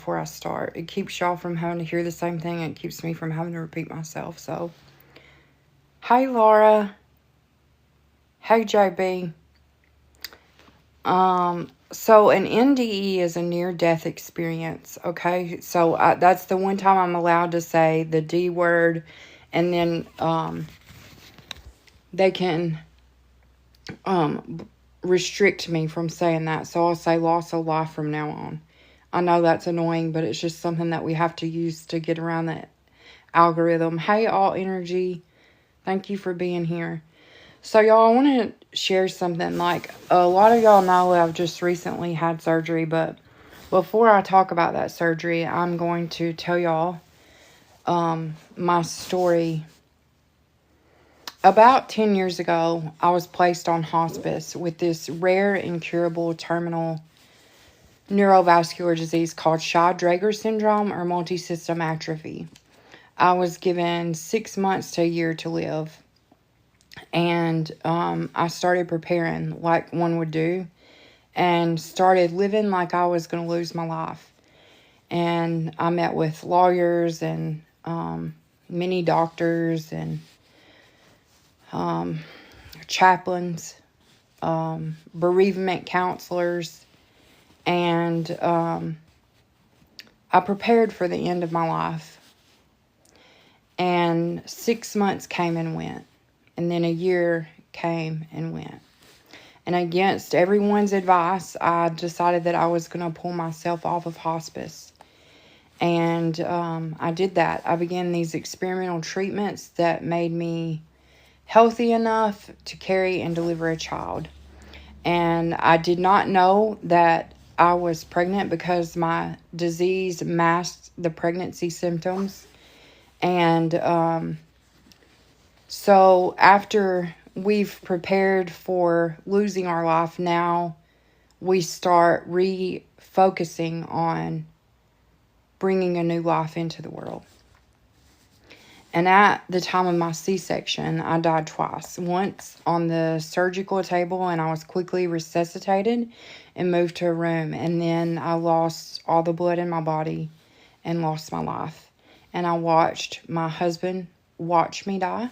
before I start. It keeps y'all from having to hear the same thing. It keeps me from having to repeat myself. So, hey Laura. Hey JB. So an NDE is a near-death experience, okay? So that's the one time I'm allowed to say the D word, and then they can restrict me from saying that. So I'll say loss of life from now on. I know that's annoying, but it's just something that we have to use to get around that algorithm. Hey, All Energy. Thank you for being here. So, y'all, I want to share something. Like, a lot of y'all know I've just recently had surgery, but before I talk about that surgery, I'm going to tell y'all my story. About 10 years ago, I was placed on hospice with this rare, incurable, terminal neurovascular disease called Shaw-Drager syndrome or multisystem atrophy. I was given 6 months to a year to live. And I started preparing like one would do and started living like I was going to lose my life. And I met with lawyers and many doctors and chaplains, bereavement counselors, and I prepared for the end of my life. And 6 months came and went. And then a year came and went. And against everyone's advice, I decided that I was going to pull myself off of hospice. And I did that. I began these experimental treatments that made me healthy enough to carry and deliver a child. And I did not know that I was pregnant because my disease masked the pregnancy symptoms. And so after we've prepared for losing our life, now we start refocusing on bringing a new life into the world. And at the time of my C-section, I died twice. Once on the surgical table, and I was quickly resuscitated and moved to a room. And then I lost all the blood in my body and lost my life. And I watched my husband watch me die.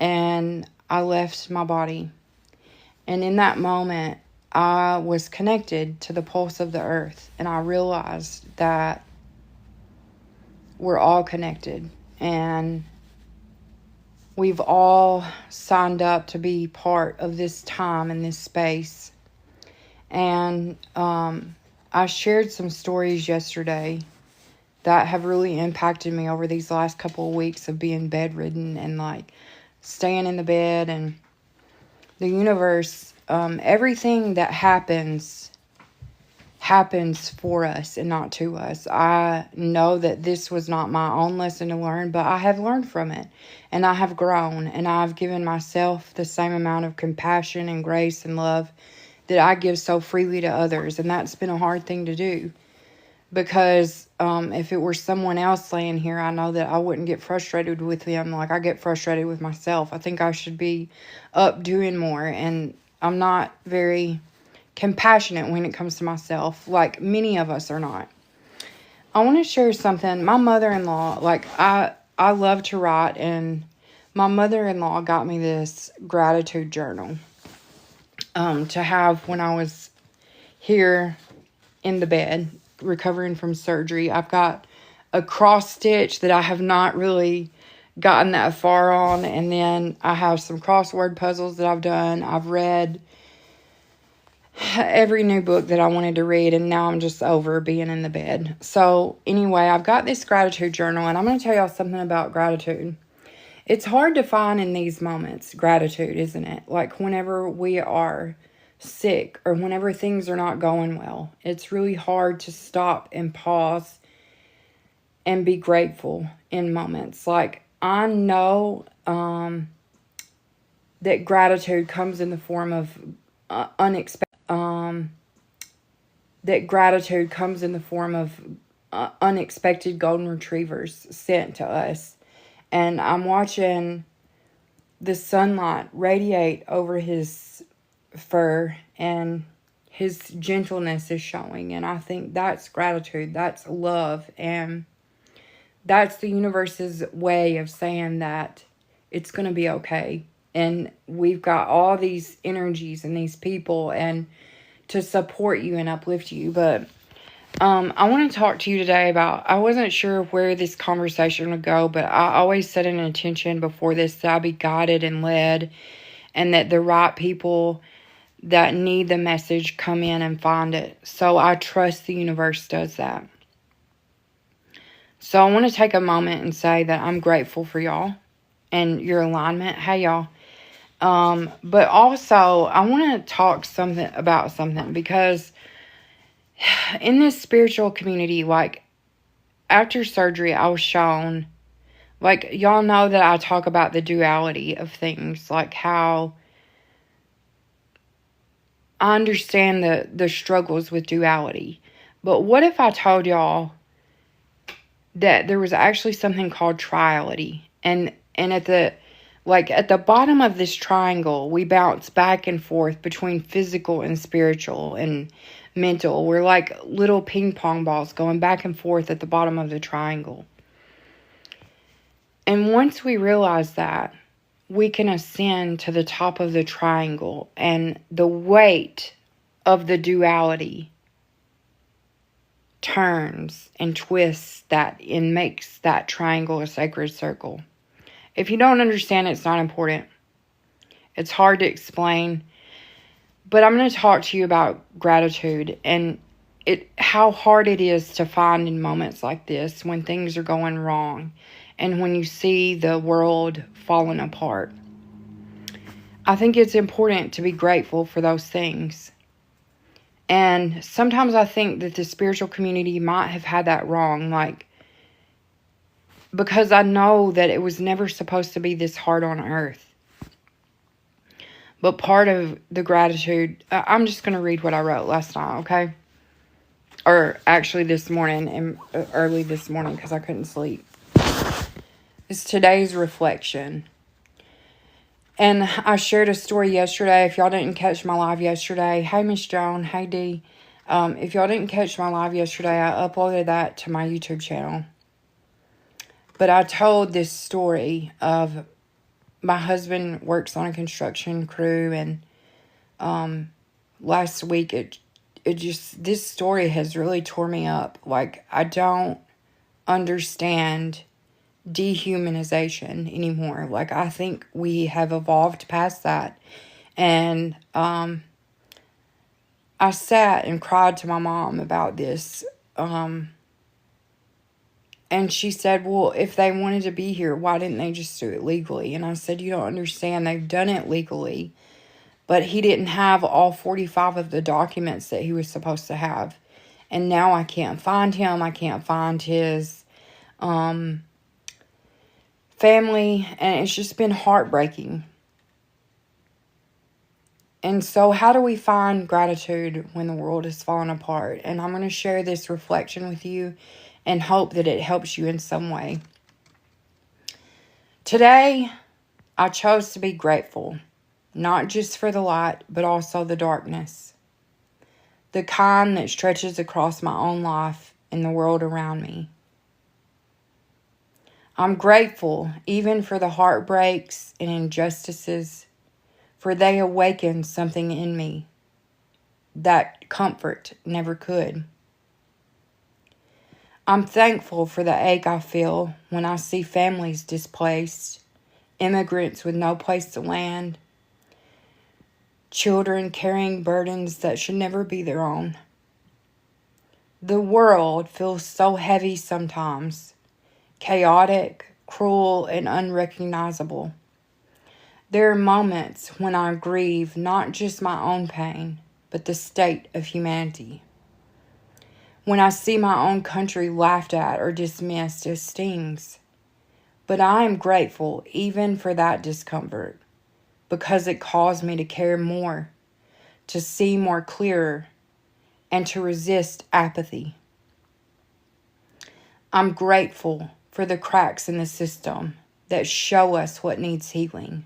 And I left my body. And in that moment, I was connected to the pulse of the earth. And I realized that we're all connected. And we've all signed up to be part of this time and this space. And I shared some stories yesterday that have really impacted me over these last couple of weeks of being bedridden and like staying in the bed. And the universe, everything that happens for us and not to us. I know that this was not my own lesson to learn, but I have learned from it, and I have grown, and I've given myself the same amount of compassion and grace and love that I give so freely to others. And that's been a hard thing to do, because if it were someone else laying here, I know that I wouldn't get frustrated with them like I get frustrated with myself. I think I should be up doing more, and I'm not very compassionate when it comes to myself, like many of us are not. I want to share something. My mother-in-law, like I love to write, and my mother-in-law got me this gratitude journal to have when I was here in the bed recovering from surgery. I've got a cross stitch that I have not really gotten that far on, and then I have some crossword puzzles that I've done. I've read every new book that I wanted to read, and now I'm just over being in the bed. So anyway, I've got this gratitude journal, and I'm going to tell y'all something about gratitude. It's hard to find in these moments, gratitude, isn't it? Like whenever we are sick or whenever things are not going well, it's really hard to stop and pause and be grateful in moments. Like I know that gratitude comes in the form of unexpected golden retrievers sent to us. And I'm watching the sunlight radiate over his fur, and His gentleness is showing. And I think that's gratitude. That's love. And that's the universe's way of saying that it's going to be okay. And we've got all these energies and these people and to support you and uplift you. But I want to talk to you today about, I wasn't sure where this conversation would go, but I always set an intention before this that I be guided and led, and that the right people that need the message come in and find it. So I trust the universe does that. So I want to take a moment and say that I'm grateful for y'all and your alignment. Hey, y'all. But also, I want to talk about something, because in this spiritual community, like, after surgery, I was shown, like, y'all know that I talk about the duality of things, like how I understand the struggles with duality. But what if I told y'all that there was actually something called triality, and at the bottom of this triangle, we bounce back and forth between physical and spiritual and mental. We're like little ping pong balls going back and forth at the bottom of the triangle. And once we realize that, we can ascend to the top of the triangle, and the weight of the duality turns and twists that and makes that triangle a sacred circle. If you don't understand, it's not important. It's hard to explain. But I'm going to talk to you about gratitude and how hard it is to find in moments like this when things are going wrong and when you see the world falling apart. I think it's important to be grateful for those things. And sometimes I think that the spiritual community might have had that wrong, because I know that it was never supposed to be this hard on earth. But part of the gratitude, I'm just going to read what I wrote last night, okay? Or actually this morning, and early this morning, because I couldn't sleep. It's today's reflection. And I shared a story yesterday. If y'all didn't catch my live yesterday, hey, Miss Joan, hey, Dee. If y'all didn't catch my live yesterday, I uploaded that to my YouTube channel. But I told this story of my husband works on a construction crew, and last week this story has really tore me up. Like, I don't understand dehumanization anymore. Like, I think we have evolved past that. And I sat and cried to my mom about this. And she said, well, if they wanted to be here, why didn't they just do it legally? And I said, you don't understand. They've done it legally. But he didn't have all 45 of the documents that he was supposed to have. And now I can't find him. I can't find his family. And it's just been heartbreaking. And so how do we find gratitude when the world is falling apart? And I'm going to share this reflection with you and hope that it helps you in some way. Today, I chose to be grateful, not just for the light, but also the darkness. The kind that stretches across my own life and the world around me. I'm grateful even for the heartbreaks and injustices, for they awaken something in me that comfort never could. I'm thankful for the ache I feel when I see families displaced, immigrants with no place to land, children carrying burdens that should never be their own. The world feels so heavy sometimes, chaotic, cruel, and unrecognizable. There are moments when I grieve not just my own pain, but the state of humanity. When I see my own country laughed at or dismissed as stings. But I am grateful even for that discomfort, because it caused me to care more, to see more clearer, and to resist apathy. I'm grateful for the cracks in the system that show us what needs healing.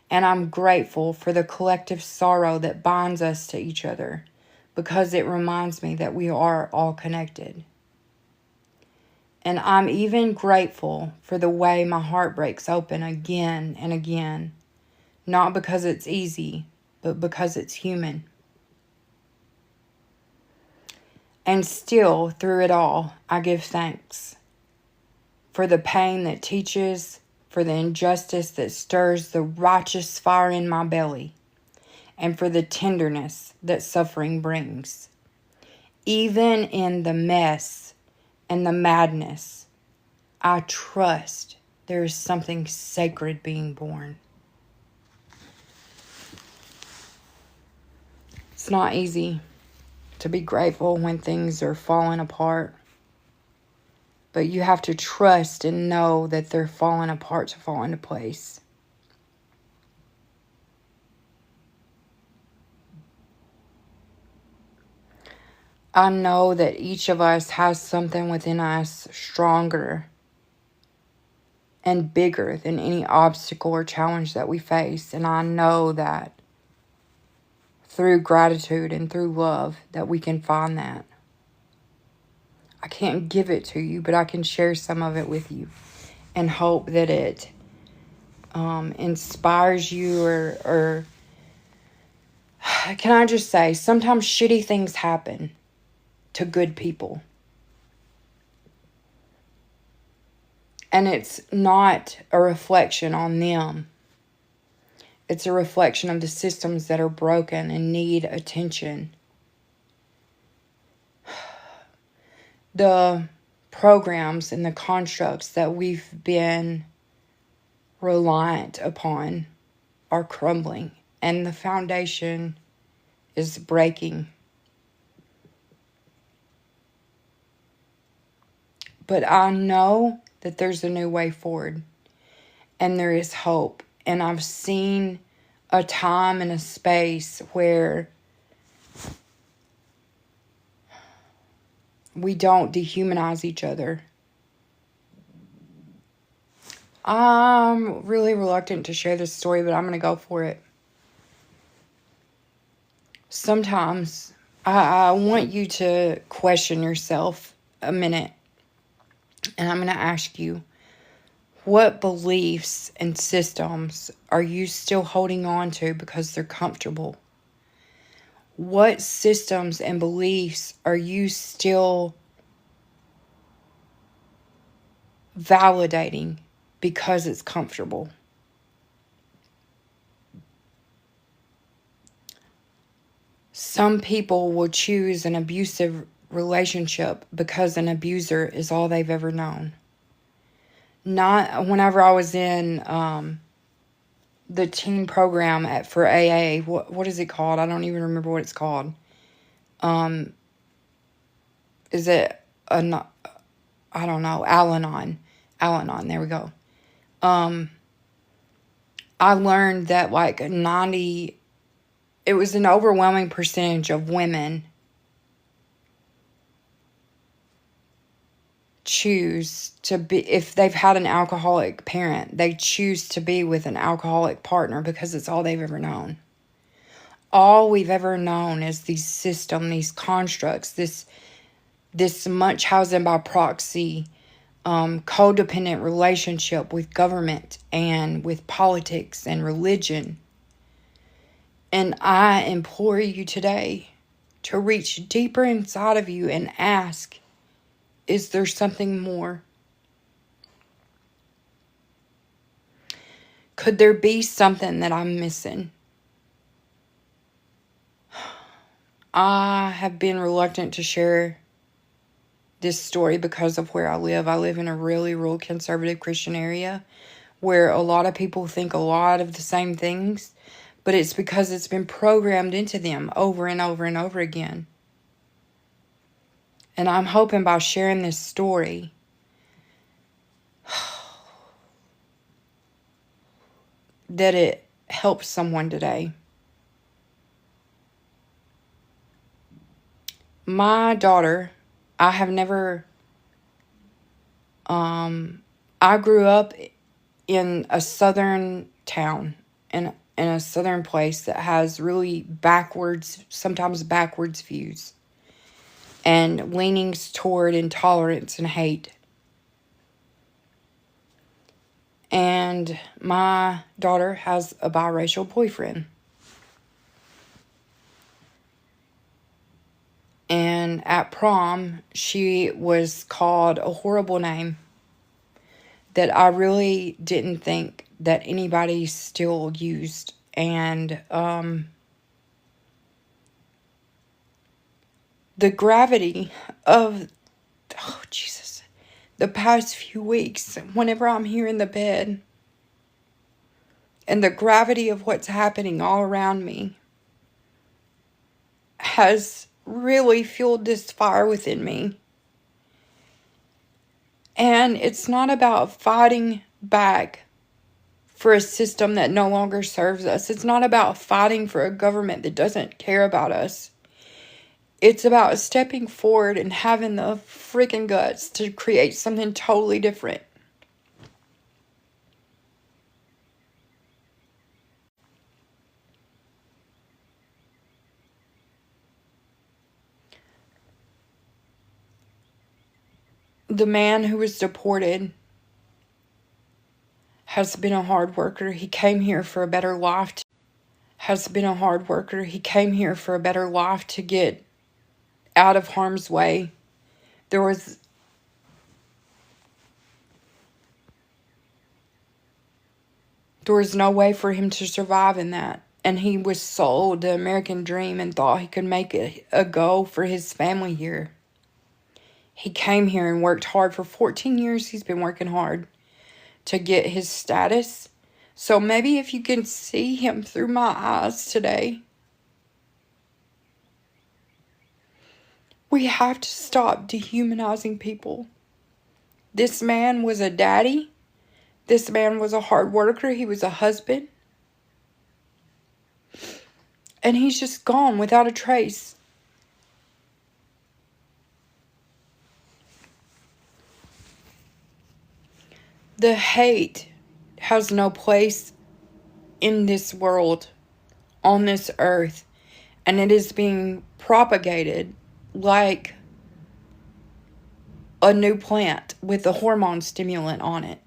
And I'm grateful for the collective sorrow that binds us to each other, because it reminds me that we are all connected. And I'm even grateful for the way my heart breaks open again and again, not because it's easy, but because it's human. And still, through it all, I give thanks for the pain that teaches, for the injustice that stirs the righteous fire in my belly, and for the tenderness that suffering brings. Even in the mess and the madness, I trust there is something sacred being born. It's not easy to be grateful when things are falling apart, but you have to trust and know that they're falling apart to fall into place. I know that each of us has something within us stronger and bigger than any obstacle or challenge that we face. And I know that through gratitude and through love that we can find that. I can't give it to you, but I can share some of it with you and hope that it inspires you or can I just say, sometimes shitty things happen to good people. And it's not a reflection on them. It's a reflection of the systems that are broken and need attention. The programs and the constructs that we've been reliant upon are crumbling, and the foundation is breaking. But I know that there's a new way forward, and there is hope. And I've seen a time and a space where we don't dehumanize each other. I'm really reluctant to share this story, but I'm going to go for it. Sometimes I want you to question yourself a minute. And I'm going to ask you, what beliefs and systems are you still holding on to because they're comfortable? What systems and beliefs are you still validating because it's comfortable? Some people will choose an abusive relationship because an abuser is all they've ever known. Not whenever I was in the teen program for AA. What is it called? I don't even remember what it's called. Is it I don't know, Al-Anon. Al-Anon, there we go. I learned that it was an overwhelming percentage of women choose to be, if they've had an alcoholic parent, they choose to be with an alcoholic partner because it's all they've ever known. All we've ever known is these constructs, this Munchausen by proxy, codependent relationship with government and with politics and religion. And I implore you today to reach deeper inside of you and ask, is there something more? Could there be something that I'm missing? I have been reluctant to share this story because of where I live. I live in a really rural conservative Christian area where a lot of people think a lot of the same things, but it's because it's been programmed into them over and over and over again. And I'm hoping by sharing this story, that it helps someone today. My daughter, I have never, I grew up in a southern town in a southern place that has really backwards, sometimes backwards views and leanings toward intolerance and hate. And my daughter has a biracial boyfriend. And at prom, she was called a horrible name that I really didn't think that anybody still used. And the gravity of, oh Jesus, the past few weeks, whenever I'm here in the bed, and the gravity of what's happening all around me has really fueled this fire within me. And it's not about fighting back for a system that no longer serves us. It's not about fighting for a government that doesn't care about us. It's about stepping forward and having the freaking guts to create something totally different. The man who was deported has been a hard worker. He came here for a better life. He came here for a better life to get out of harm's way. There was no way for him to survive in that. And he was sold the American dream and thought he could make it a go for his family here. He came here and worked hard. For 14 years, he's been working hard to get his status. So maybe if you can see him through my eyes today, we have to stop dehumanizing people. This man was a daddy. This man was a hard worker. He was a husband. And he's just gone without a trace. The hate has no place in this world, on this earth. And it is being propagated like a new plant with a hormone stimulant on it.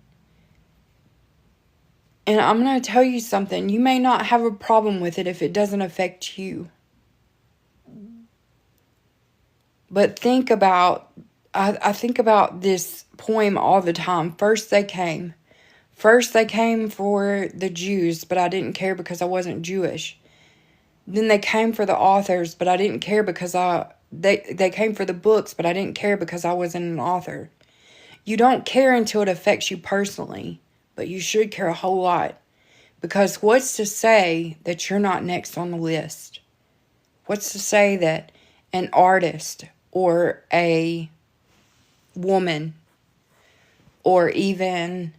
And I'm going to tell you something. You may not have a problem with it if it doesn't affect you. But think about, I think about this poem all the time. First they came for the Jews, but I didn't care because I wasn't Jewish. Then they came for the authors, but I didn't care because they came for the books, but I didn't care because I wasn't an author. You don't care until it affects you personally, but you should care a whole lot. Because what's to say that you're not next on the list? What's to say that an artist or a woman or even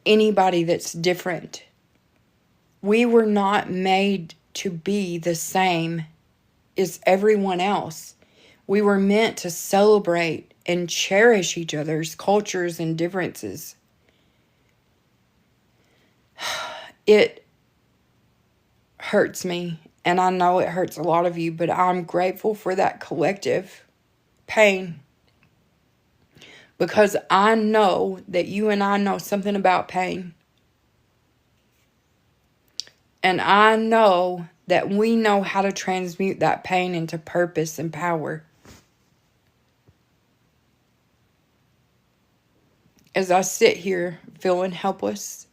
anybody that's different, we were not made to be the same as everyone else. We were meant to celebrate and cherish each other's cultures and differences. It hurts me, and I know it hurts a lot of you, but I'm grateful for that collective pain. Because I know that you and I know something about pain. And I know that we know how to transmute that pain into purpose and power. As I sit here feeling helpless,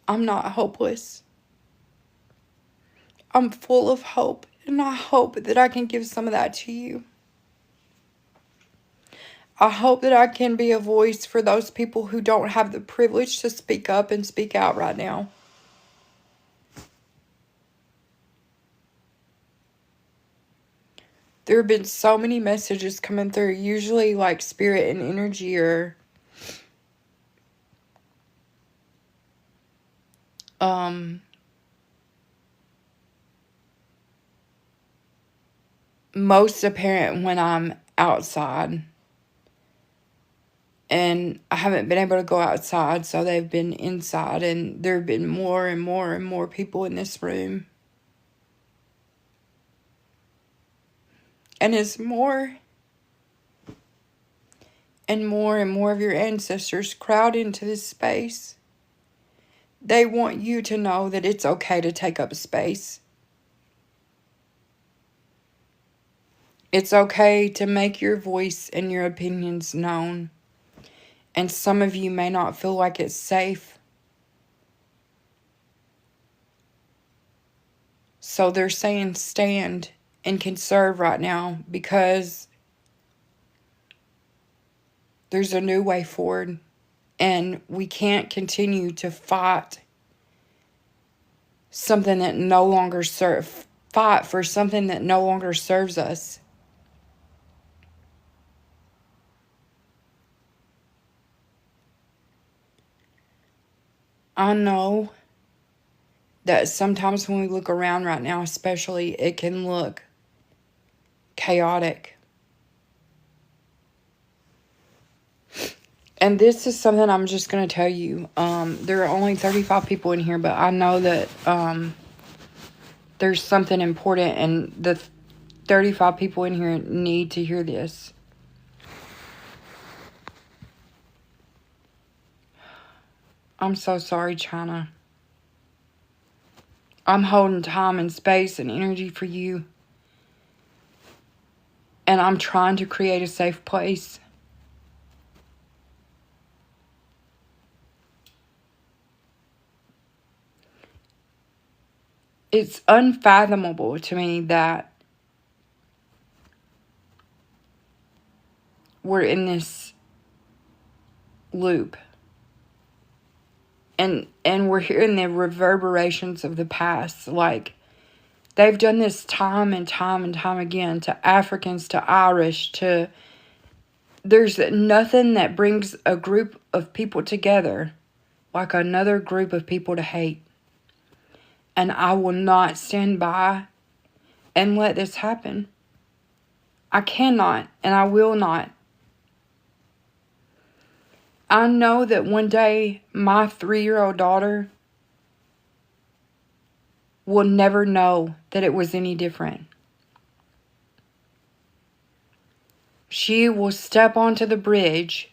I'm not hopeless. I'm full of hope, and I hope that I can give some of that to you. I hope that I can be a voice for those people who don't have the privilege to speak up and speak out right now. There have been so many messages coming through, usually like spirit and energy or most apparent when I'm outside. And I haven't been able to go outside, so they've been inside, and there have been more and more and more people in this room. And as more and more and more of your ancestors crowd into this space, they want you to know that it's okay to take up space. It's okay to make your voice and your opinions known. And some of you may not feel like it's safe. So they're saying stand and conserve right now, because there's a new way forward. And we can't continue to fight something that no longer fight for something that no longer serves us. I know that sometimes when we look around right now, especially, it can look chaotic. And this is something I'm just going to tell you. There are only 35 people in here, but I know that there's something important, and the 35 people in here need to hear this. I'm so sorry, China. I'm holding time and space and energy for you. And I'm trying to create a safe place. It's unfathomable to me that we're in this loop. And we're hearing the reverberations of the past. Like, they've done this time and time and time again to Africans, to Irish, to... There's nothing that brings a group of people together like another group of people to hate. And I will not stand by and let this happen. I cannot, and I will not. I know that one day my 3-year-old daughter will never know that it was any different. She will step onto the bridge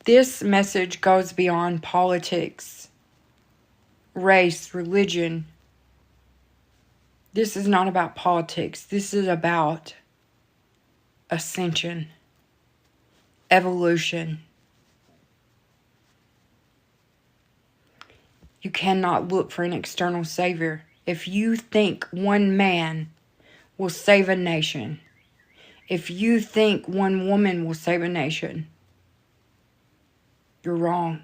This message goes beyond politics, race, religion. This is not about politics. This is about ascension, evolution. You cannot look for an external savior. If you think one man will save a nation, if you think one woman will save a nation, you're wrong.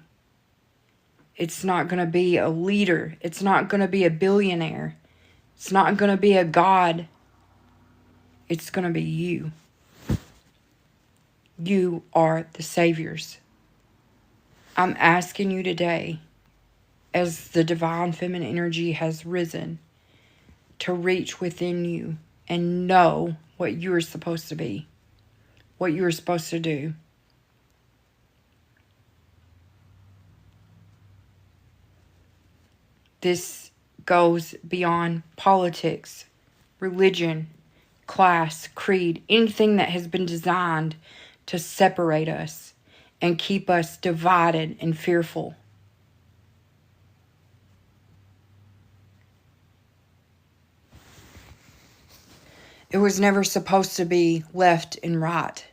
It's not going to be a leader. It's not going to be a billionaire. It's not going to be a god. It's going to be you. You are the saviors. I'm asking you today, as the divine feminine energy has risen, to reach within you and know what you are supposed to be, what you are supposed to do. This goes beyond politics, religion, class, creed, anything that has been designed to separate us and keep us divided and fearful. It was never supposed to be left and right.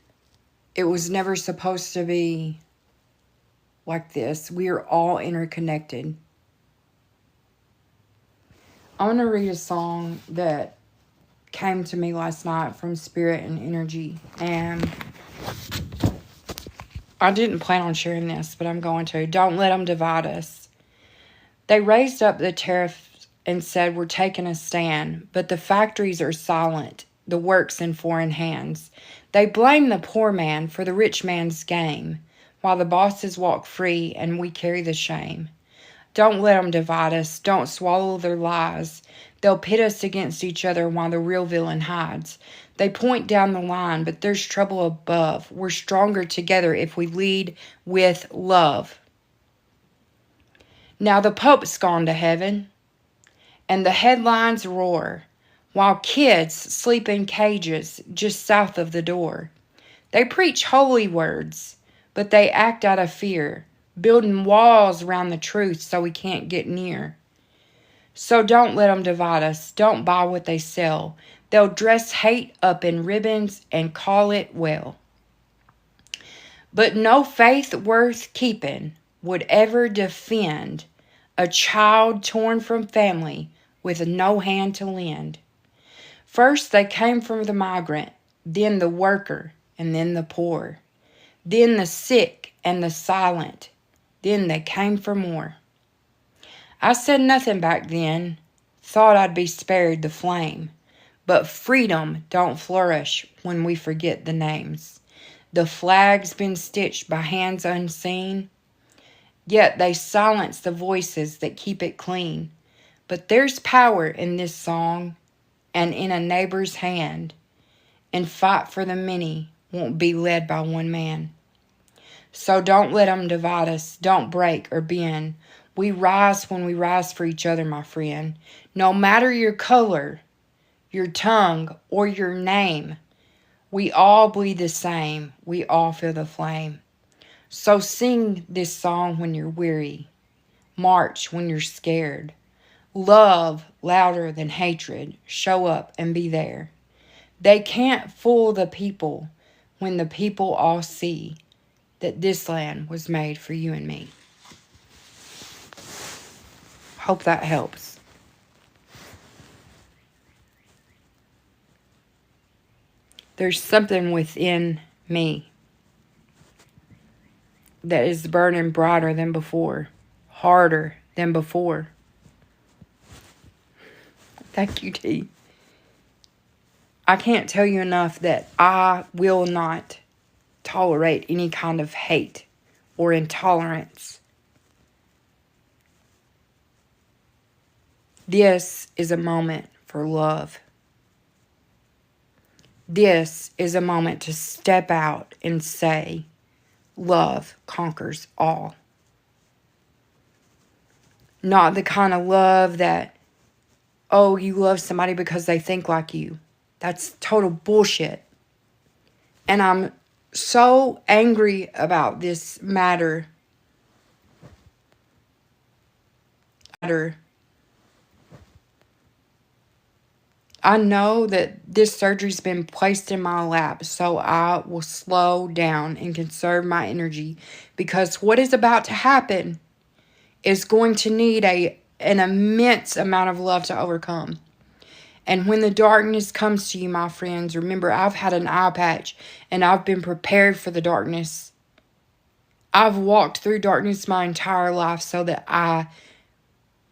It was never supposed to be like this. We are all interconnected. I want to read a song that came to me last night from Spirit and Energy. And I didn't plan on sharing this, but I'm going to. Don't let them divide us. They raised up the tariffs and said, we're taking a stand. But the factories are silent. The work's in foreign hands. They blame the poor man for the rich man's game, while the bosses walk free and we carry the shame. Don't let them divide us. Don't swallow their lies. They'll pit us against each other while the real villain hides. They point down the line, but there's trouble above. We're stronger together if we lead with love. Now the Pope's gone to heaven, and the headlines roar, while kids sleep in cages just south of the door. They preach holy words, but they act out of fear, building walls around the truth so we can't get near. So don't let them divide us. Don't buy what they sell. They'll dress hate up in ribbons and call it well. But no faith worth keeping would ever defend a child torn from family with no hand to lend. First they came from the migrant, then the worker, and then the poor, then the sick and the silent, then they came for more. I said nothing back then, thought I'd be spared the flame, but freedom don't flourish when we forget the names. The flag's been stitched by hands unseen, yet they silence the voices that keep it clean. But there's power in this song and in a neighbor's hand, and fight for the many won't be led by one man. So don't let them divide us, don't break or bend. We rise when we rise for each other, my friend. No matter your color, your tongue, or your name, we all bleed the same. We all feel the flame. So sing this song when you're weary. March when you're scared. Love louder than hatred. Show up and be there. They can't fool the people when the people all see that this land was made for you and me. Hope that helps. There's something within me that is burning brighter than before, harder than before. Thank you, T. I can't tell you enough that I will not tolerate any kind of hate or intolerance. This is a moment for love. This is a moment to step out and say, love conquers all. Not the kind of love that, oh, you love somebody because they think like you. That's total bullshit. And I'm so angry about this matter. I know that this surgery's been placed in my lap, so I will slow down and conserve my energy, because what is about to happen is going to need an immense amount of love to overcome. And when the darkness comes to you, my friends, remember, I've had an eye patch and I've been prepared for the darkness. I've walked through darkness my entire life so that I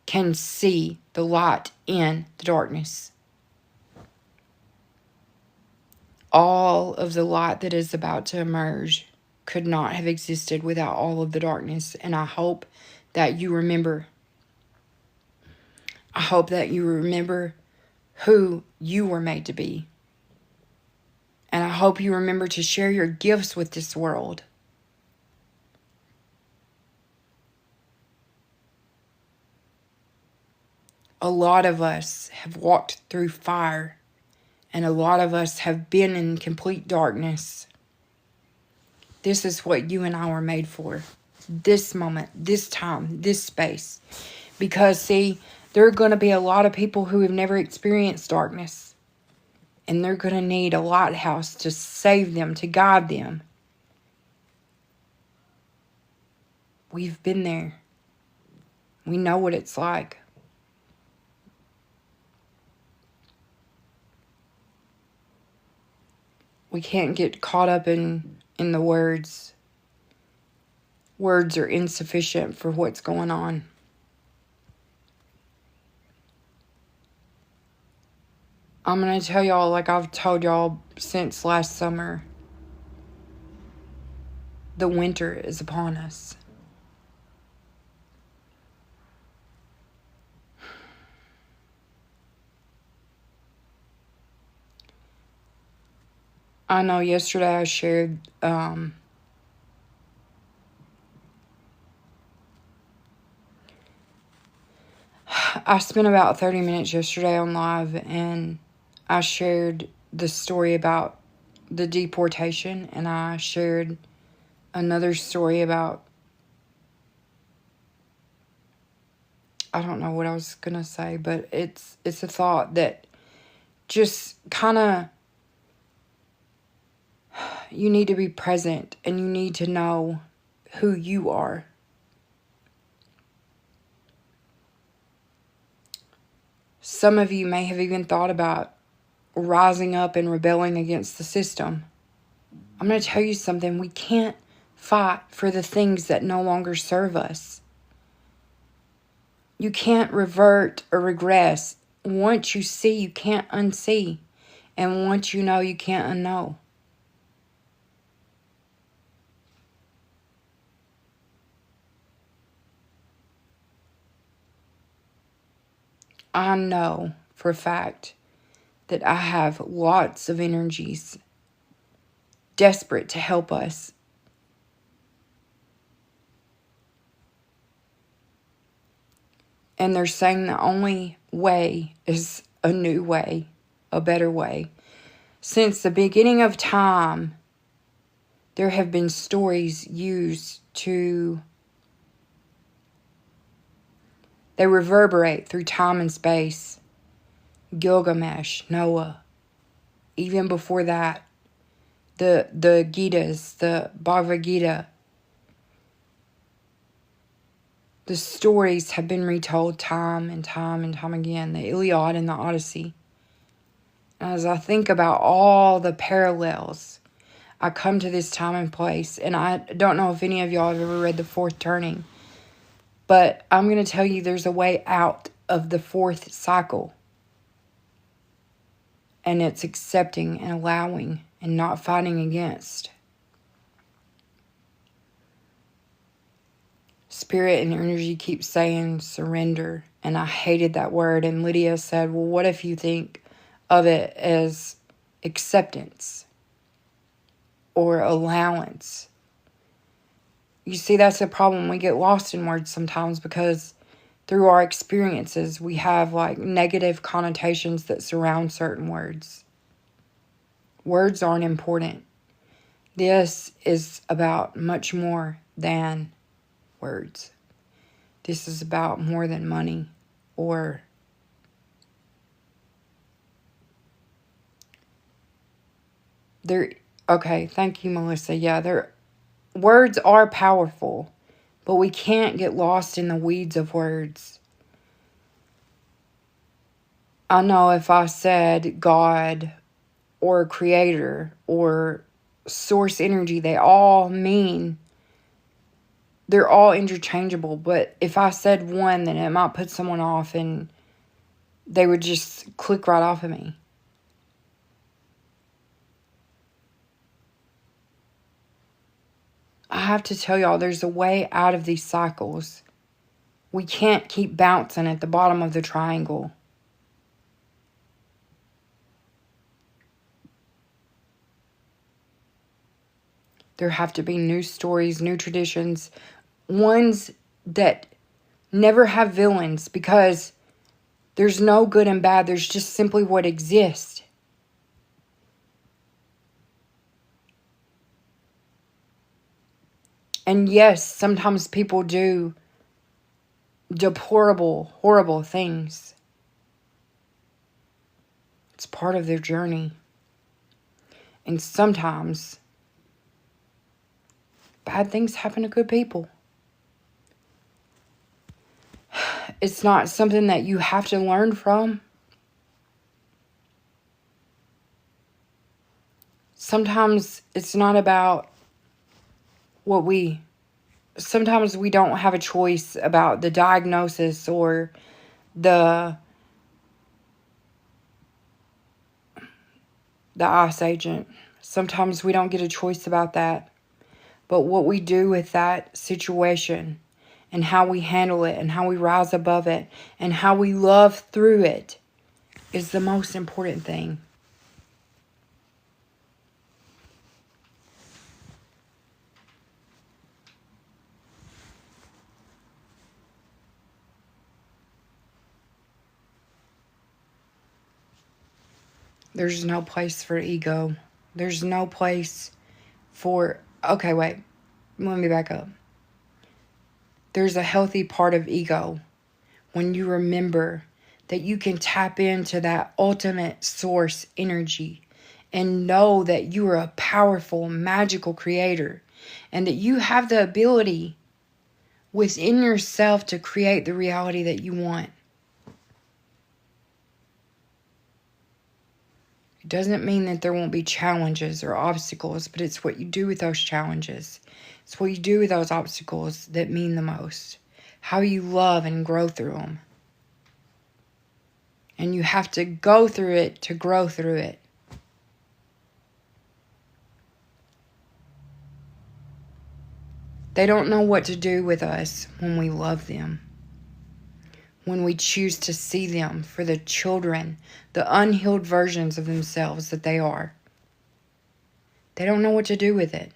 can see the light in the darkness. All of the light that is about to emerge could not have existed without all of the darkness. And I hope that you remember. I hope that you remember who you were made to be. And I hope you remember to share your gifts with this world. A lot of us have walked through fire, and a lot of us have been in complete darkness. This is what you and I were made for. This moment, this time, this space. Because, see, there are going to be a lot of people who have never experienced darkness. And they're going to need a lighthouse to save them, to guide them. We've been there. We know what it's like. We can't get caught up in the words. Words are insufficient for what's going on. I'm going to tell y'all, like I've told y'all since last summer, the winter is upon us. I know yesterday I shared I spent about 30 minutes yesterday on live, and I shared the story about the deportation, and I shared another story about, I don't know what I was gonna say, but it's a thought that just kind of, you need to be present and you need to know who you are. Some of you may have even thought about rising up and rebelling against the system. I'm going to tell you something. We can't fight for the things that no longer serve us. You can't revert or regress. Once you see, you can't unsee. And once you know, you can't unknow. I know for a fact that I have lots of energies desperate to help us. And they're saying the only way is a new way, a better way. Since the beginning of time, there have been stories used to, they reverberate through time and space. Gilgamesh, Noah, even before that, the Gitas, the Bhagavad Gita. The stories have been retold time and time and time again. The Iliad and the Odyssey. As I think about all the parallels, I come to this time and place. And I don't know if any of y'all have ever read The Fourth Turning. But I'm going to tell you there's a way out of the fourth cycle. And it's accepting and allowing and not fighting against. Spirit and energy keep saying surrender. And I hated that word. And Lydia said, well, what if you think of it as acceptance or allowance? You see, that's the problem. We get lost in words sometimes because through our experiences, we have like negative connotations that surround certain words. Words aren't important. This is about much more than words. This is about more than money or there. Okay, thank you, Melissa. Yeah, words are powerful, but we can't get lost in the weeds of words. I know if I said God or creator or source energy, they're all interchangeable. But if I said one, then it might put someone off and they would just click right off of me. I have to tell y'all, there's a way out of these cycles. We can't keep bouncing at the bottom of the triangle. There have to be new stories, new traditions, ones that never have villains, because there's no good and bad. There's just simply what exists. And yes, sometimes people do deplorable, horrible things. It's part of their journey. And sometimes bad things happen to good people. It's not something that you have to learn from. Sometimes it's not about sometimes we don't have a choice about the diagnosis or the ICE agent. Sometimes we don't get a choice about that. But what we do with that situation and how we handle it and how we rise above it and how we love through it is the most important thing. There's no place for ego. There's no place for... Okay, wait. Let me back up. There's a healthy part of ego when you remember that you can tap into that ultimate source energy and know that you are a powerful, magical creator and that you have the ability within yourself to create the reality that you want. It doesn't mean that there won't be challenges or obstacles, but it's what you do with those challenges. It's what you do with those obstacles that mean the most. How you love and grow through them. And you have to go through it to grow through it. They don't know what to do with us when we love them. When we choose to see them for the children, the unhealed versions of themselves that they are. They don't know what to do with it.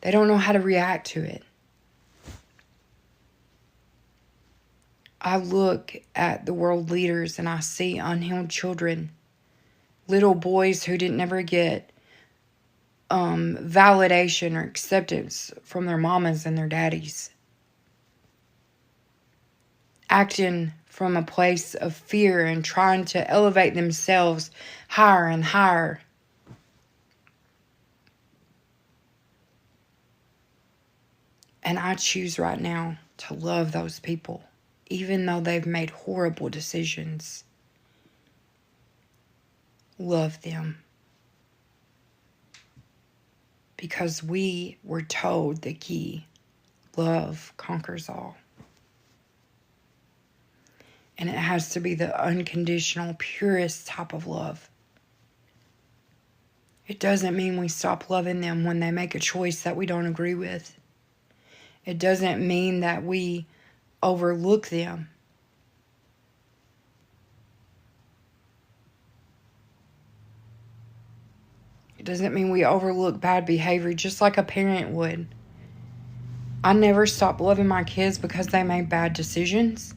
They don't know how to react to it. I look at the world leaders and I see unhealed children. Little boys who didn't ever get validation or acceptance from their mamas and their daddies. Acting from a place of fear and trying to elevate themselves higher and higher. And I choose right now to love those people, even though they've made horrible decisions. Love them. Because we were told the key, love conquers all. And it has to be the unconditional, purest type of love. It doesn't mean we stop loving them when they make a choice that we don't agree with. It doesn't mean that we overlook them. It doesn't mean we overlook bad behavior just like a parent would. I never stopped loving my kids because they made bad decisions.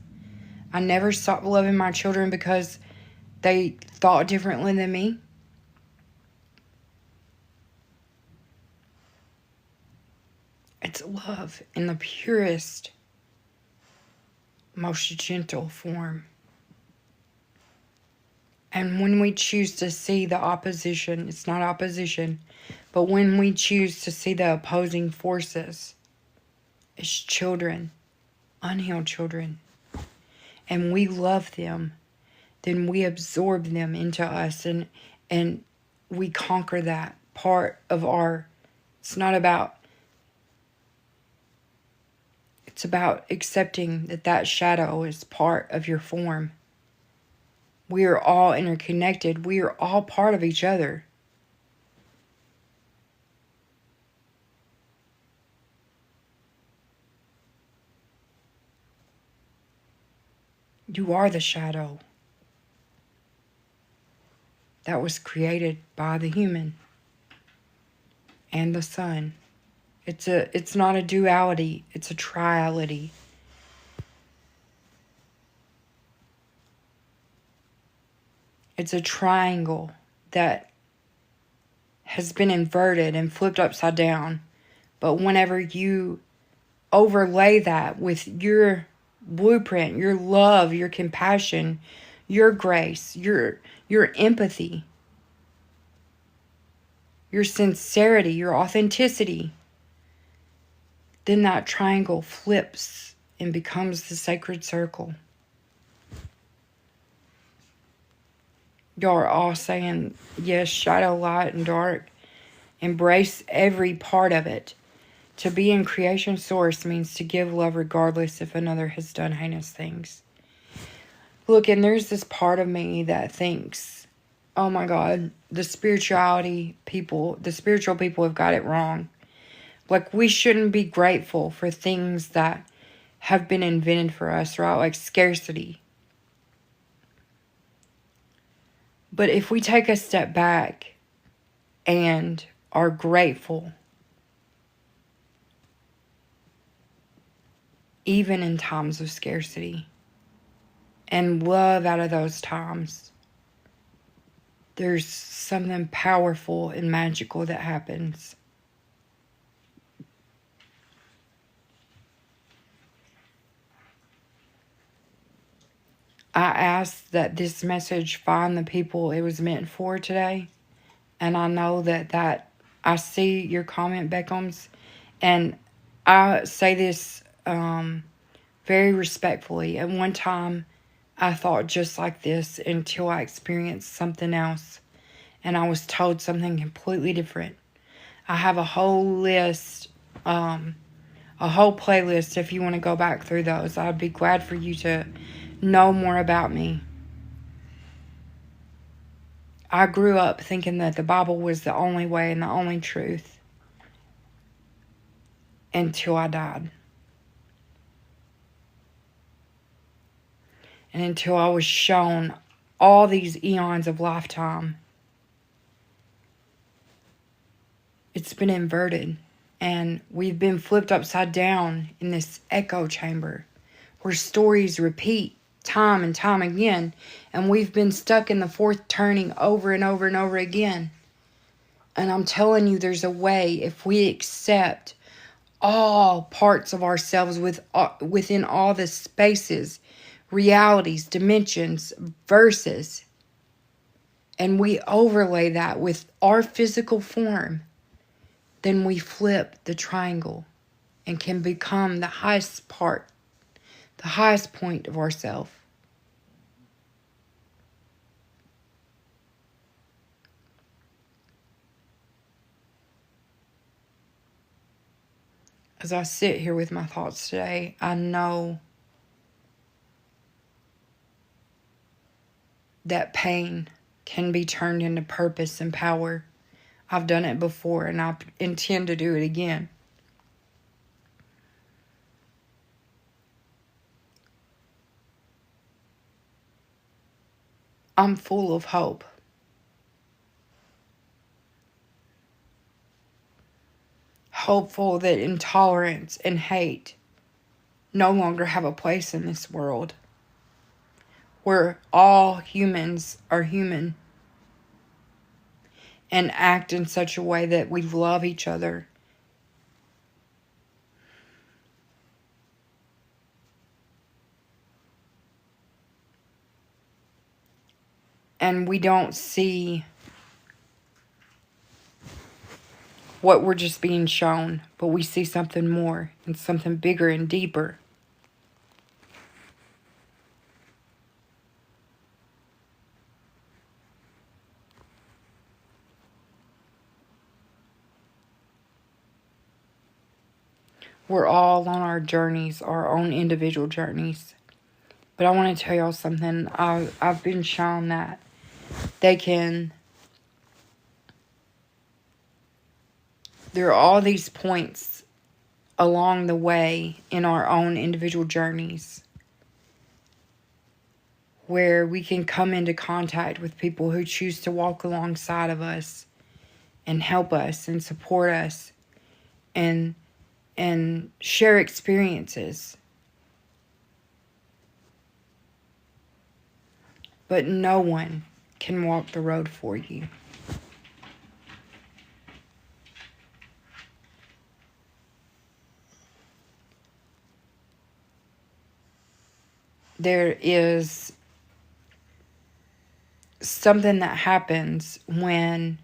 I never stopped loving my children because they thought differently than me. It's love in the purest, most gentle form. And when we choose to see the opposition, it's not opposition, but when we choose to see the opposing forces, it's children, unhealed children, and we love them, then we absorb them into us and we conquer that part of it's about accepting that shadow is part of your form. We are all interconnected. We are all part of each other. You are the shadow that was created by the human and the sun. It's not a duality, it's a triality. It's a triangle that has been inverted and flipped upside down. But whenever you overlay that with your blueprint, your love, your compassion, your grace, your empathy, your sincerity, your authenticity, then that triangle flips and becomes the sacred circle. Y'all are all saying, yes, shadow, light, and dark. Embrace every part of it. To be in creation source means to give love regardless if another has done heinous things. Look, and there's this part of me that thinks, oh my God, the spiritual people have got it wrong. Like, we shouldn't be grateful for things that have been invented for us, right? Like scarcity. But if we take a step back and are grateful, even in times of scarcity, and love out of those times, there's something powerful and magical that happens. I ask that this message find the people it was meant for today. And I know that I see your comment, Beckham's. And I say this very respectfully. At one time, I thought just like this until I experienced something else. And I was told something completely different. I have a whole list, a whole playlist if you want to go back through those. I'd be glad for you to know more about me. I grew up thinking that the Bible was the only way and the only truth until I died. And until I was shown all these eons of lifetime. It's been inverted. And we've been flipped upside down in this echo chamber where stories repeat time and time again. And we've been stuck in the fourth turning over and over and over again. And I'm telling you, there's a way if we accept all parts of ourselves within all the spaces, realities, dimensions, verses, and we overlay that with our physical form, then we flip the triangle and can become the highest part, the highest point of ourself. As I sit here with my thoughts today, I know that pain can be turned into purpose and power. I've done it before and I intend to do it again. I'm full of hope. Hopeful that intolerance and hate no longer have a place in this world, where all humans are human and act in such a way that we love each other. And we don't see what we're just being shown, but we see something more and something bigger and deeper. We're all on our journeys, our own individual journeys. But I want to tell y'all something. I've been shown that there are all these points along the way in our own individual journeys where we can come into contact with people who choose to walk alongside of us and help us and support us and share experiences. But no one can walk the road for you. There is something that happens when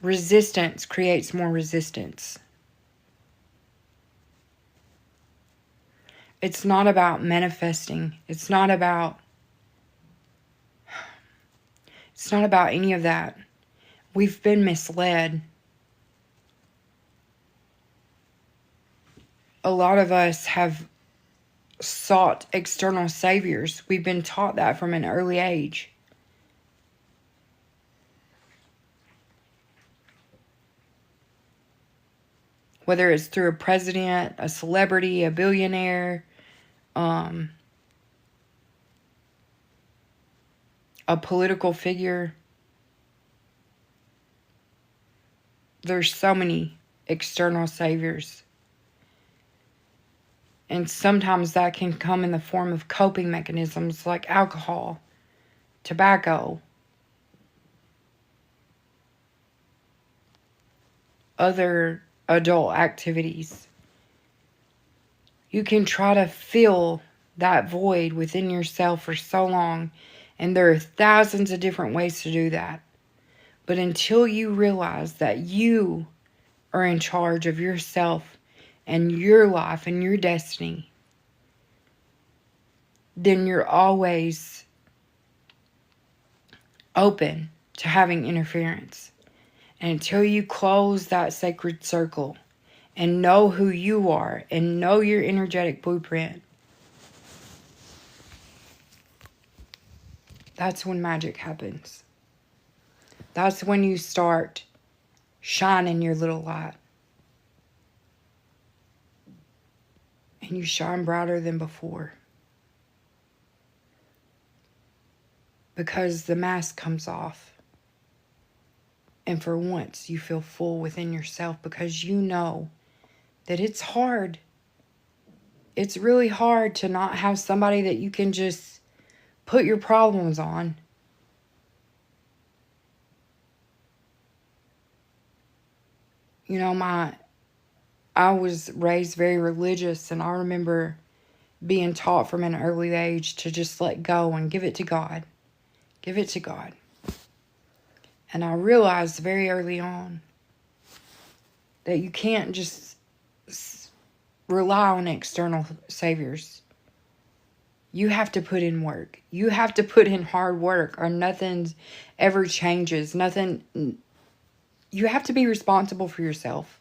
resistance creates more resistance. It's not about manifesting. It's not about any of that. We've been misled. A lot of us have sought external saviors. We've been taught that from an early age. Whether it's through a president, a celebrity, a billionaire, a political figure. There's so many external saviors. And sometimes that can come in the form of coping mechanisms like alcohol, tobacco, other adult activities. You can try to fill that void within yourself for so long, and there are thousands of different ways to do that. But until you realize that you are in charge of yourself and your life and your destiny, then you're always open to having interference. And until you close that sacred circle and know who you are and know your energetic blueprint, that's when magic happens. That's when you start shining your little light. And you shine brighter than before. Because the mask comes off. And for once, you feel full within yourself because you know that it's hard. It's really hard to not have somebody that you can just put your problems on. You know, I was raised very religious, and I remember being taught from an early age to just let go and give it to God. Give it to God. And I realized very early on that you can't just rely on external saviors. You have to put in work. You have to put in hard work, or nothing ever changes. You have to be responsible for yourself.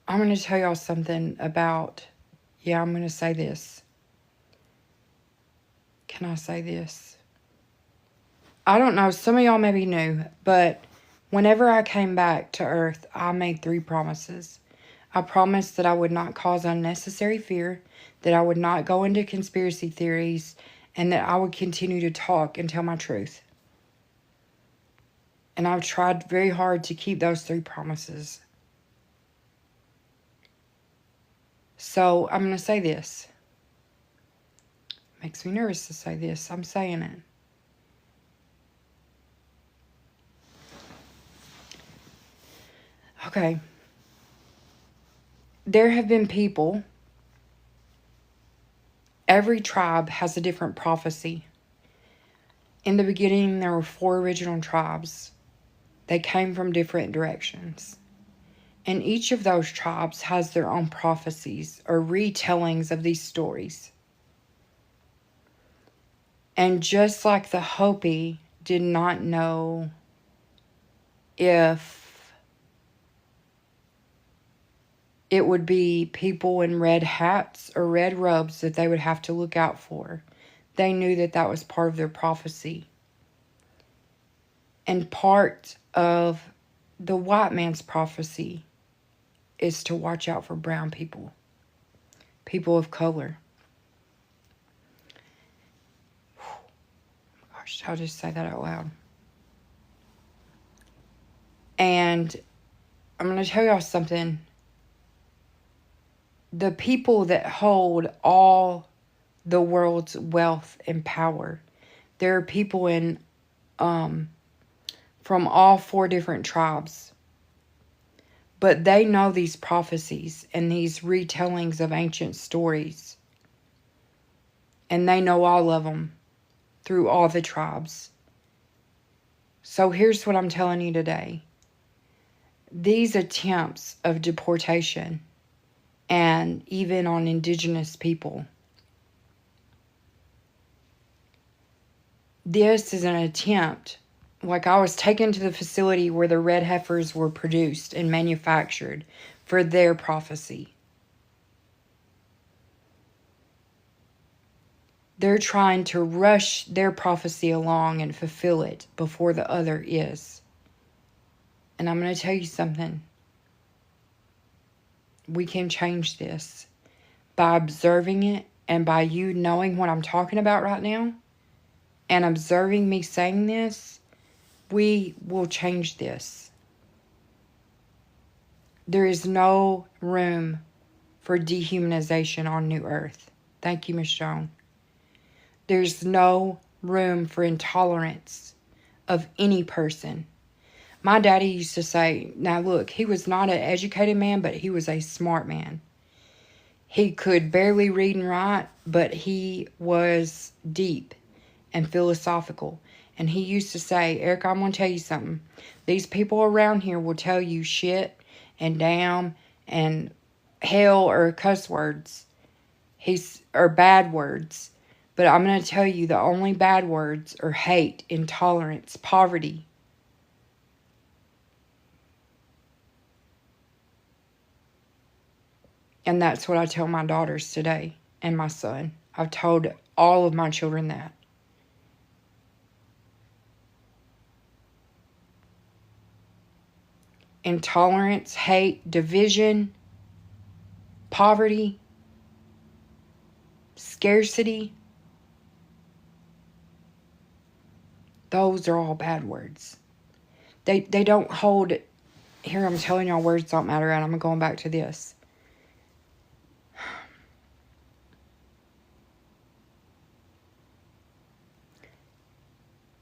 I'm going to tell y'all something about, I'm going to say this. Can I say this? I don't know, some of y'all maybe knew, but whenever I came back to Earth, I made 3 promises. I promised that I would not cause unnecessary fear, that I would not go into conspiracy theories, and that I would continue to talk and tell my truth. And I've tried very hard to keep those 3 promises. So I'm going to say this. Makes me nervous to say this. I'm saying it. Okay. There have been people. Every tribe has a different prophecy. In the beginning, there were 4 original tribes. They came from different directions. And each of those tribes has their own prophecies or retellings of these stories. And just like the Hopi did not know if it would be people in red hats or red robes that they would have to look out for, they knew that that was part of their prophecy. And part of the white man's prophecy is to watch out for brown people, people of color. Gosh, I'll just say that out loud. And I'm going to tell y'all something. The people that hold all the world's wealth and power, there are people in from all 4 different tribes. But they know these prophecies and these retellings of ancient stories. And they know all of them through all the tribes. So here's what I'm telling you today. These attempts of deportation, and even on indigenous people, this is an attempt. Like, I was taken to the facility where the red heifers were produced and manufactured for their prophecy. They're trying to rush their prophecy along and fulfill it before the other is. And I'm going to tell you something. We can change this by observing it, and by you knowing what I'm talking about right now and observing me saying this. We will change this. There is no room for dehumanization on New Earth. Thank you, Miss Joan. There's no room for intolerance of any person. My daddy used to say, now look, he was not an educated man, but he was a smart man. He could barely read and write, but he was deep and philosophical. And he used to say, Eric, I'm going to tell you something. These people around here will tell you shit and damn and hell or cuss words. Or bad words. But I'm going to tell you the only bad words are hate, intolerance, poverty. And that's what I tell my daughters today and my son. I've told all of my children that. Intolerance, hate, division, poverty, scarcity. Those are all bad words. They don't hold. Here, I'm telling y'all words don't matter, and I'm going back to this.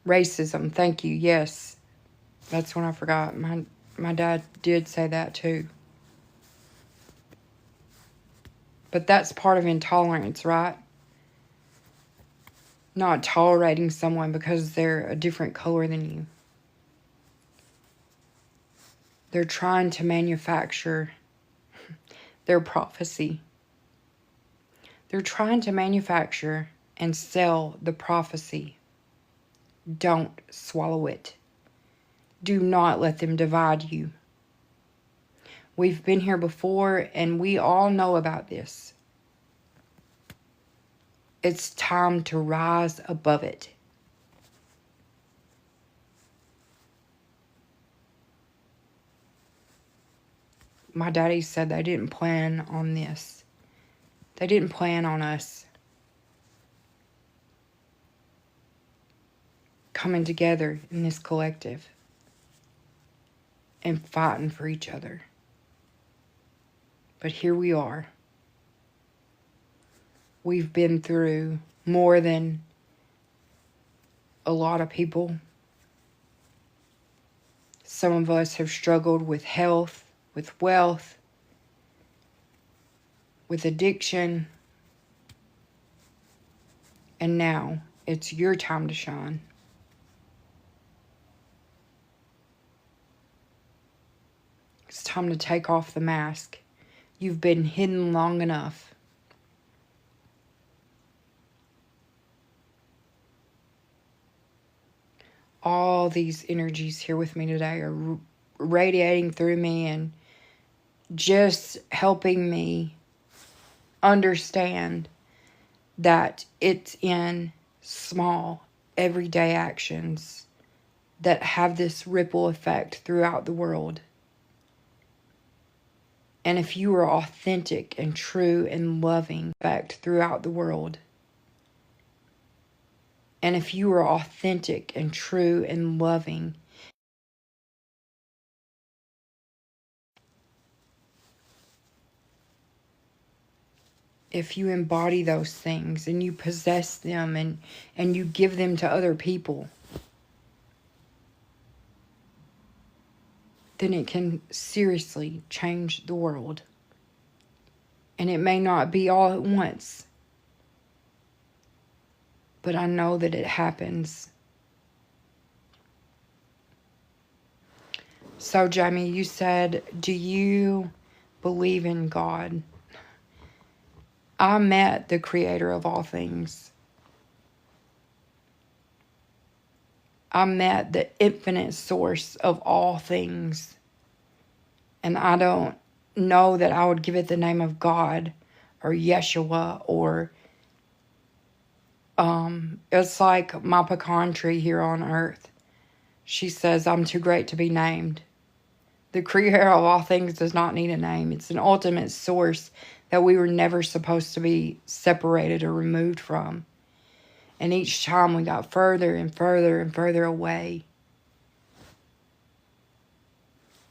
Racism, thank you, yes. That's when I forgot. My dad did say that too. But that's part of intolerance, right? Not tolerating someone because they're a different color than you. They're trying to manufacture their prophecy. They're trying to manufacture and sell the prophecy. Don't swallow it. Do not let them divide you. We've been here before, and we all know about this. It's time to rise above it. My daddy said they didn't plan on this. They didn't plan on us coming together in this collective and fighting for each other. But here we are. We've been through more than a lot of people. Some of us have struggled with health, with wealth, with addiction. And now it's your time to shine. It's time to take off the mask. You've been hidden long enough. All these energies here with me today are radiating through me and just helping me understand that it's in small, everyday actions that have this ripple effect throughout the world. And if you are authentic and true and loving, effect throughout the world. And if you are authentic and true and loving, if you embody those things and you possess them and you give them to other people, then it can seriously change the world. And it may not be all at once, but I know that it happens. So, Jamie, you said, do you believe in God? I met the creator of all things. I met the infinite source of all things. And I don't know that I would give it the name of God or Yeshua or it's like my pecan tree here on earth. She says, I'm too great to be named. The creator of all things does not need a name. It's an ultimate source that we were never supposed to be separated or removed from. And each time we got further and further and further away.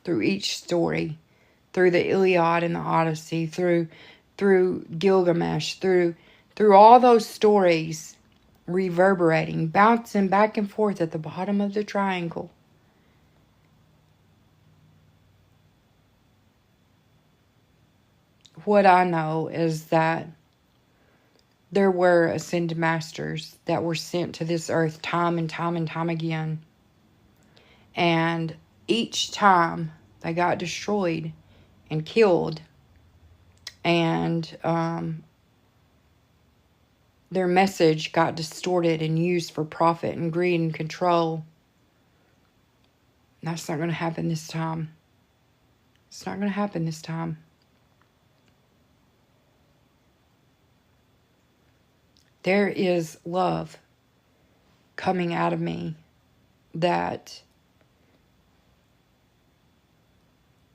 Through each story. Through the Iliad and the Odyssey. Through Gilgamesh. Through all those stories. reverberating, bouncing back and forth at the bottom of the triangle. What I know is that there were ascended masters that were sent to this earth time and time and time again. And each time they got destroyed and killed, and their message got distorted and used for profit and greed and control. That's not going to happen this time. It's not going to happen this time. There is love coming out of me that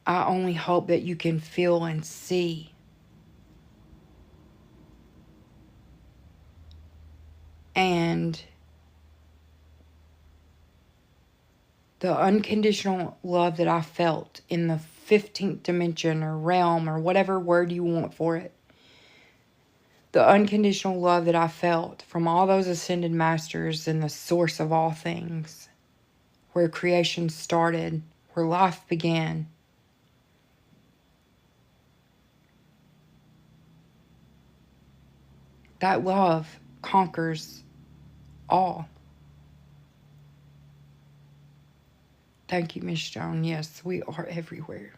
I only hope that you can feel and see. And the unconditional love that I felt in the 15th dimension or realm or whatever word you want for it. The unconditional love that I felt from all those ascended masters and the source of all things, where creation started, where life began. That love conquers all. Thank you, Miss Joan. Yes, we are everywhere.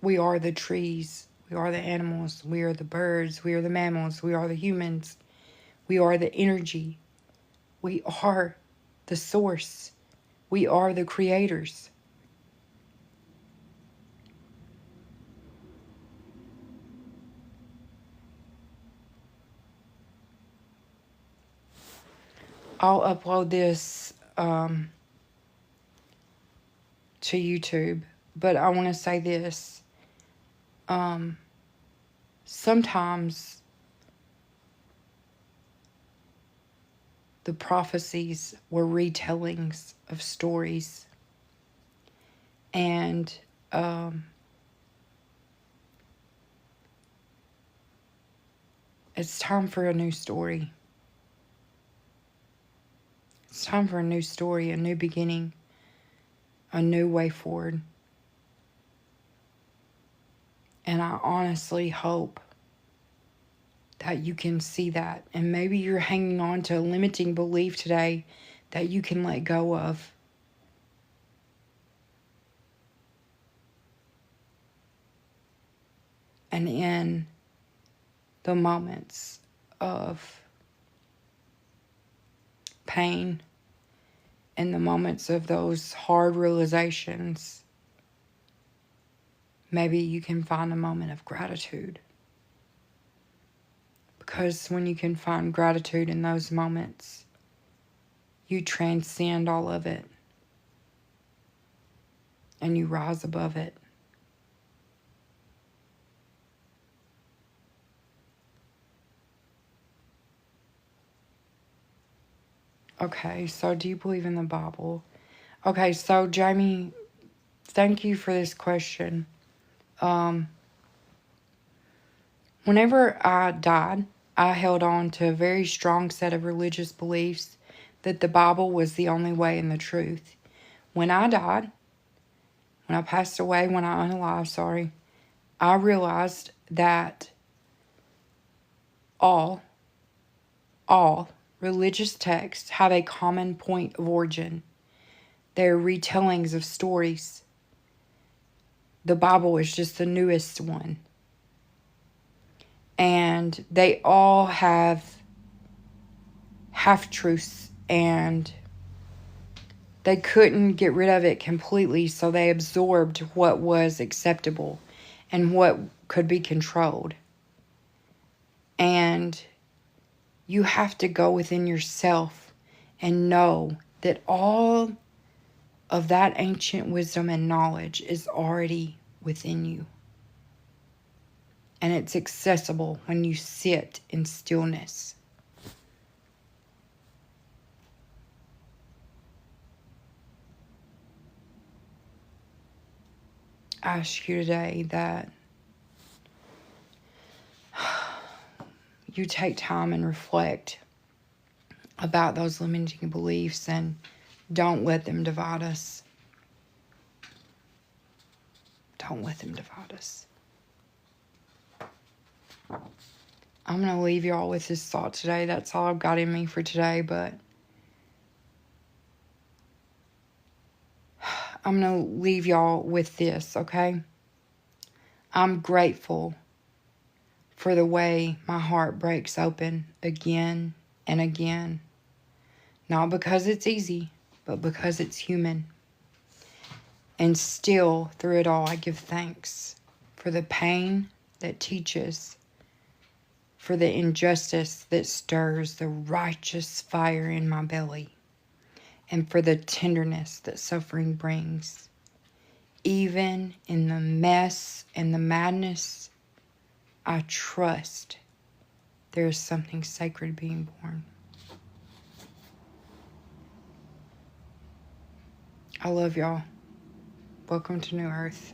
We are the trees. We are the animals. We are the birds. We are the mammals. We are the humans. We are the energy. We are the source. We are the creators. I'll upload this to YouTube, but I want to say this. Sometimes the prophecies were retellings of stories, and it's time for a new story. It's time for a new story, a new beginning, a new way forward. And I honestly hope that you can see that. And maybe you're hanging on to a limiting belief today that you can let go of. And in the moments of pain, in the moments of those hard realizations, maybe you can find a moment of gratitude. Because when you can find gratitude in those moments, you transcend all of it. And you rise above it. Okay, so do you believe in the Bible? Okay, so Jamie, thank you for this question. Whenever I died, I held on to a very strong set of religious beliefs that the Bible was the only way and the truth. When I died, when I passed away, when I unalived, I realized that all religious texts have a common point of origin. They're retellings of stories. The Bible is just the newest one. And they all have half-truths, and they couldn't get rid of it completely, so they absorbed what was acceptable and what could be controlled. And you have to go within yourself and know that all of that ancient wisdom and knowledge is already within you. And it's accessible when you sit in stillness. I ask you today that you take time and reflect about those limiting beliefs and don't let them divide us. Don't let them divide us. I'm going to leave y'all with this thought today. That's all I've got in me for today, but I'm going to leave y'all with this, okay? I'm grateful for the way my heart breaks open again and again. Not because it's easy, but because it's human. And still, through it all, I give thanks for the pain that teaches, for the injustice that stirs the righteous fire in my belly, and for the tenderness that suffering brings. Even in the mess and the madness, I trust there is something sacred being born. I love y'all. Welcome to New Earth.